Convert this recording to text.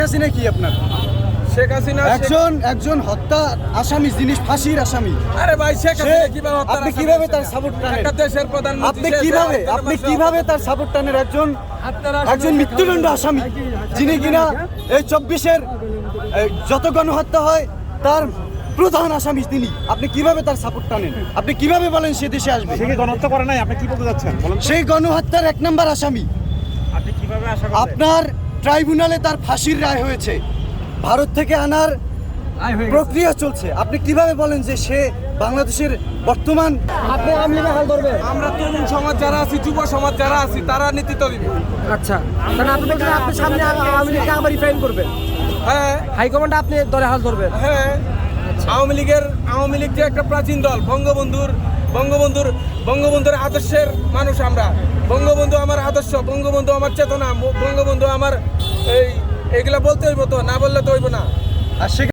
হাসিনা কি আপনার? শেখ হাসিনা একজন হত্যা আসামি, জিনিস ফাঁসির আসামি। আরে ভাই শেখ হাসিনা কিভাবে হত্যা? আপনি কিভাবে তার সাপোর্ট টানেন? একটা দেশের প্রধানমন্ত্রী আপনি কিভাবে তার সাপোর্ট টানেন? একজন মৃত্যুদণ্ড আসামি, যিনি কিনা এই 24-এর যত গণহত্যা হয় তার প্রধান আসামি তিনি। আপনি কিভাবে তার সাপোর্ট টানেন? আপনি কিভাবে বলেন সে দেশে আসবে? সে কি গণহত্যা করে নাই? আপনি কি বলতে যাচ্ছেন বলেন? সেই গণহত্যার 1 নম্বর আসামি। আপনি কিভাবে আশা করেন? আপনার ট্রাইব্যুনালে তার ফাঁসির রায় হয়েছে, ভারত থেকে আনার প্রক্রিয়া চলছে। আপনি কিভাবে বলেন যে সে বাংলাদেশের বর্তমান? আপনি আওয়ামী লীগের হাল ধরবেন? আমরা তরুণ সমাজ যারা আছি, যুব সমাজ যারা আছি, তারা নেতৃত্ব দিবে। আচ্ছা, তাহলে আপনি বলছেন আপনি সামনে আওয়ামী লীগকে আবার রিফাইন করবেন? হ্যাঁ হাইকমান্ড আপনি দলে হাল ধরবেন? হ্যাঁ, আওয়ামী লীগ যে একটা প্রাচীন দল, বঙ্গবন্ধুর আদর্শের মানুষ আমরা। বঙ্গবন্ধু আমার আদর্শ, বঙ্গবন্ধু আমার চেতনা, বঙ্গবন্ধু আমার এইগুলা বলতে হইব, তো না বললে তো হইব না। আর